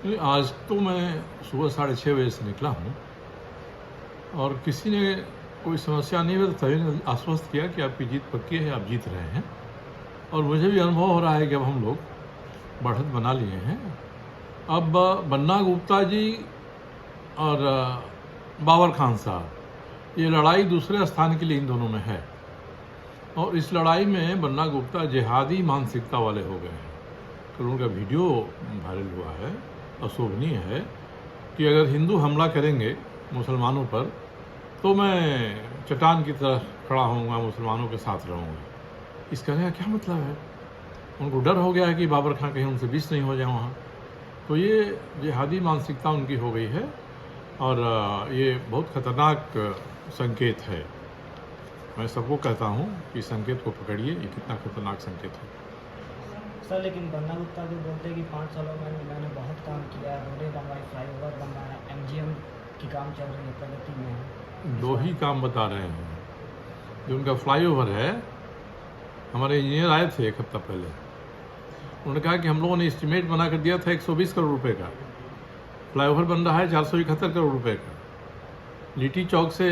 नहीं, आज तो मैं सुबह 6:30 बजे से निकला हूँ और किसी ने कोई समस्या नहीं है, तो सभी ने आश्वस्त किया कि आपकी जीत पक्की है, आप जीत रहे हैं। और मुझे भी अनुभव हो रहा है कि अब हम लोग बढ़त बना लिए हैं। अब बन्ना गुप्ता जी और बाबर खान साहब, ये लड़ाई दूसरे स्थान के लिए इन दोनों में है। और इस लड़ाई में बन्ना गुप्ता जिहादी मानसिकता वाले हो गए हैं। तो उनका वीडियो वायरल हुआ है, अशोभनीय है कि अगर हिंदू हमला करेंगे मुसलमानों पर तो मैं चट्टान की तरह खड़ा होऊंगा, मुसलमानों के साथ रहूंगा। इस कहने का क्या मतलब है? उनको डर हो गया है कि बाबर खान कहीं उनसे बीच नहीं हो जाए वहाँ। तो ये जिहादी मानसिकता उनकी हो गई है और ये बहुत खतरनाक संकेत है। मैं सबको कहता हूँ कि संकेत को पकड़िए, ये कितना खतरनाक संकेत है। सर, लेकिन बन्ना गुप्ता जो बोलते हैं कि 5 सालों में मैंने बहुत काम किया है, रोडें बनवाई, फ्लाईओवर बनवाया, MGM की काम चल रही है, प्रगति में है। 2 ही काम बता रहे हैं। जो उनका फ्लाईओवर है, हमारे इंजीनियर आए थे 1 हफ्ता पहले, उन्होंने कहा कि हम लोगों ने एस्टिमेट बना कर दिया था 120 करोड़ रुपए का, फ्लाईओवर बन रहा है 471 करोड़ रुपए का। लिट्टी चौक से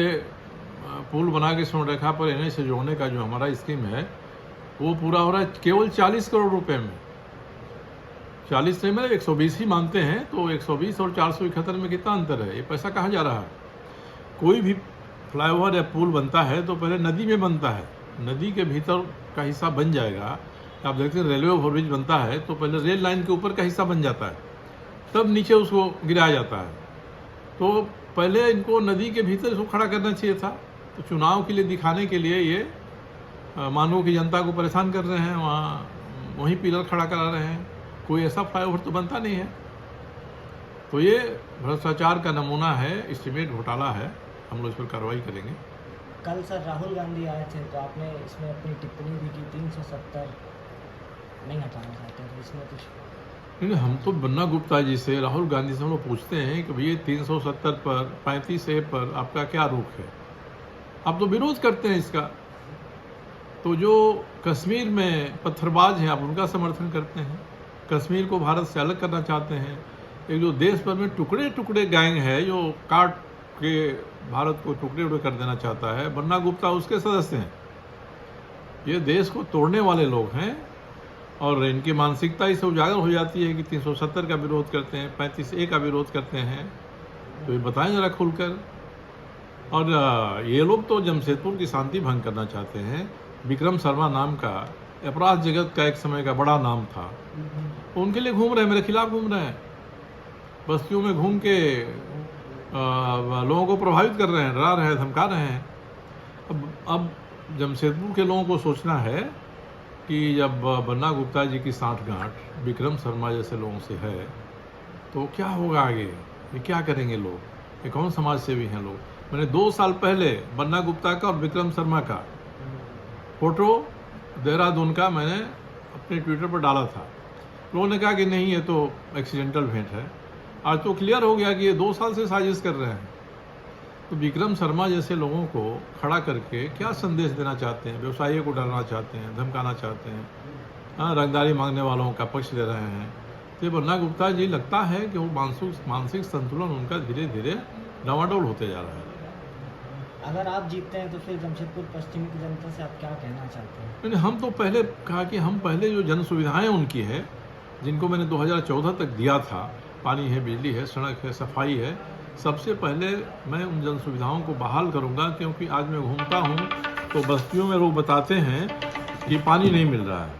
पुल बना के स्वर्णरेखा पर NH से जोड़ने का जो हमारा स्कीम है, वो पूरा हो रहा है केवल 40 करोड़ रुपए में। 40 से में 120 ही मानते हैं, तो 120 और 471 में कितना अंतर है? ये पैसा कहाँ जा रहा है? कोई भी फ्लाईओवर या पुल बनता है तो पहले नदी में बनता है, नदी के भीतर का हिस्सा बन जाएगा। आप देखते हैं रेलवे ओवरब्रिज बनता है तो पहले रेल लाइन के ऊपर का हिस्सा बन जाता है, तब नीचे उसको गिराया जाता है। तो पहले इनको नदी के भीतर इसको खड़ा करना चाहिए था। तो चुनाव के लिए दिखाने के लिए ये मानवों की जनता को परेशान कर रहे हैं, वहीं पिलर खड़ा करा रहे हैं। कोई ऐसा फ्लाईओवर तो बनता नहीं है। तो ये भ्रष्टाचार का नमूना है, एस्टीमेट घोटाला है। हम लोग इस पर कार्रवाई करेंगे। कल सर राहुल गांधी आए थे तो आपने इसमें अपनी टिप्पणी भी की, 370 नहीं हटाना चाहते, तो इसमें कुछ नहीं, हम तो बन्ना गुप्ता जी से, राहुल गांधी से हम लोग पूछते हैं कि भैया 370 पर 35A पर आपका क्या रुख है? आप तो विरोध करते हैं इसका। तो जो कश्मीर में पत्थरबाज हैं, आप उनका समर्थन करते हैं। कश्मीर को भारत से अलग करना चाहते हैं। एक जो देश भर में टुकड़े टुकड़े गैंग है जो काट के भारत को टुकड़े टुकड़े कर देना चाहता है, बन्ना गुप्ता उसके सदस्य हैं। ये देश को तोड़ने वाले लोग हैं और इनकी मानसिकता इससे उजागर हो जाती है कि 370 का विरोध करते हैं, 35A का विरोध करते हैं। तो ये बताएं जरा खुलकर। और ये लोग तो जमशेदपुर की शांति भंग करना चाहते हैं। विक्रम शर्मा नाम का अपराध जगत का एक समय का बड़ा नाम था, उनके लिए घूम रहे हैं, मेरे खिलाफ घूम रहे हैं। बस्तियों में घूम के लोगों को प्रभावित कर रहे हैं, डरा रहे हैं, धमका रहे हैं। अब जमशेदपुर के लोगों को सोचना है कि जब बन्ना गुप्ता जी की सांठगांठ विक्रम शर्मा जैसे लोगों से है तो क्या होगा आगे? ये क्या करेंगे लोग? ये कौन समाज सेवी हैं लोग? मैंने 2 साल पहले बन्ना गुप्ता का और विक्रम शर्मा का फोटो देहरादून का मैंने अपने ट्विटर पर डाला था। लोगों ने कहा कि नहीं, ये तो एक्सीडेंटल भेंट है। आज तो क्लियर हो गया कि ये 2 साल से साजिश कर रहे हैं। तो विक्रम शर्मा जैसे लोगों को खड़ा करके क्या संदेश देना चाहते हैं? व्यवसायियों को डराना चाहते हैं, धमकाना चाहते हैं, रंगदारी मांगने वालों का पक्ष ले रहे हैं। तो बन्ना गुप्ता जी लगता है कि वो मानसिक संतुलन उनका धीरे धीरे डावाडोल होते जा रहा है। अगर आप जीतते हैं तो फिर जमशेदपुर पश्चिमी की जनता से आप क्या कहना चाहते हैं? नहीं, हम तो पहले कहा कि हम पहले जो जन सुविधाएँ उनकी है, जिनको मैंने 2014 तक दिया था, पानी है, बिजली है, सड़क है, सफाई है, सबसे पहले मैं उन जन सुविधाओं को बहाल करूंगा। क्योंकि आज मैं घूमता हूं तो बस्तियों में लोग बताते हैं कि पानी नहीं मिल रहा है,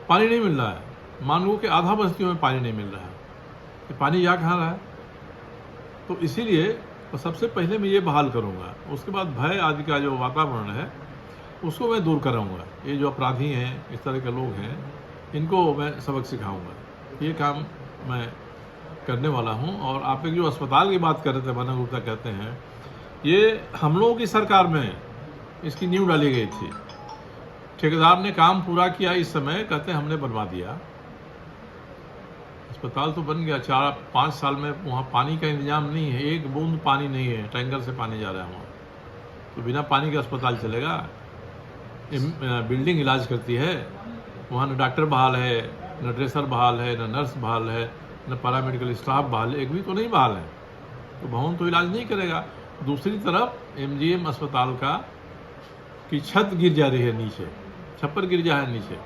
पानी नहीं मिल रहा है। मान लो कि आधा बस्तियों में पानी नहीं मिल रहा है, तो पानी जा कहाँ रहा है? तो इसीलिए तो सबसे पहले मैं ये बहाल करूंगा। उसके बाद भय आदि का जो वातावरण है उसको मैं दूर कराऊंगा। ये जो अपराधी हैं, इस तरह के लोग हैं, इनको मैं सबक सिखाऊंगा। ये काम मैं करने वाला हूं। और आप एक जो अस्पताल की बात कर रहे थे, बन्ना गुप्ता कहते हैं, ये हम लोगों की सरकार में इसकी नींव डाली गई थी। ठेकेदार ने काम पूरा किया, इस समय कहते हैं हमने बनवा दिया। अस्पताल तो बन गया, 4-5 साल में वहाँ पानी का इंतजाम नहीं है, एक बूंद पानी नहीं है, टैंकर से पानी जा रहा है वहाँ। तो बिना पानी के अस्पताल चलेगा? बिल्डिंग इलाज करती है, वहाँ न डॉक्टर बहाल है, न ड्रेसर बहाल है, न नर्स बहाल है, न पैरामेडिकल स्टाफ बहाल, एक भी तो नहीं बहाल है, तो भवन तो इलाज नहीं करेगा। दूसरी तरफ एमजीएम अस्पताल का की छत गिर जा रही है नीचे, छप्पर गिर जा है नीचे,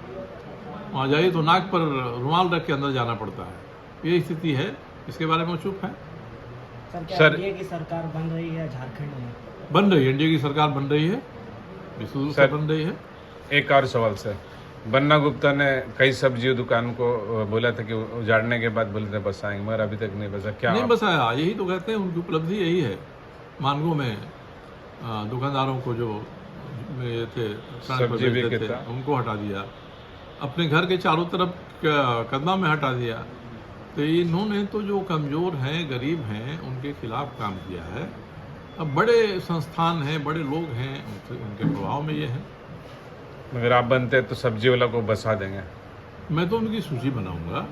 वहाँ जाइए तो नाक पर रुमाल रख के अंदर जाना पड़ता है। ये स्थिति है, इसके बारे में वो चुप है। सर क्या सर- एनडीए की सरकार बन रही है झारखंड में? बन रही है, एनडीए की सरकार बन रही है, विशुद्ध रूप से सर- बन रही है। एक और सवाल सर, बन्ना गुप्ता ने कई सब्जी दुकान को बोला था कि उजाड़ने के बाद बोले थे बसाएंगे, मगर अभी तक नहीं बसा। क्या नहीं आप- बसाया, यही तो कहते हैं, उनकी उपलब्धि यही है। मानगो में दुकानदारों को जो ये थे सड़क पर सब्जी बेचते थे, विक्रेता। उनको हटा दिया, अपने घर के चारों तरफ कदम में हटा दिया। तो इन्होंने तो जो कमज़ोर हैं, गरीब हैं, उनके खिलाफ काम किया है। अब बड़े संस्थान हैं, बड़े लोग हैं, उनके प्रभाव में ये है। मगर आप बनते हैं तो सब्जी वाला को बसा देंगे। मैं तो उनकी सूची बनाऊंगा,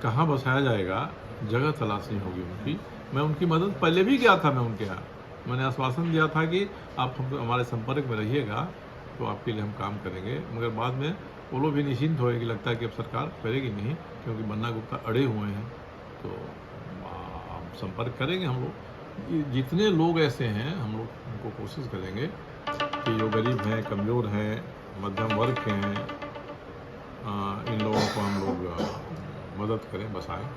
कहाँ बसाया जाएगा, जगह तलाशनी होगी उनकी। मैं उनकी मदद पहले भी किया था, मैं उनके यहाँ मैंने आश्वासन दिया था कि आप हमारे संपर्क में रहिएगा तो आपके लिए हम काम करेंगे। मगर बाद में वो लोग भी निश्चिंत होए कि लगता है कि अब सरकार करेगी नहीं, क्योंकि बन्ना गुप्ता अड़े हुए हैं। तो आप संपर्क करेंगे हम लोग, जितने लोग ऐसे हैं हम लोग उनको कोशिश करेंगे कि जो गरीब हैं, कमज़ोर हैं, मध्यम वर्ग के हैं, इन लोगों को हम लोग मदद करें, बसाएं।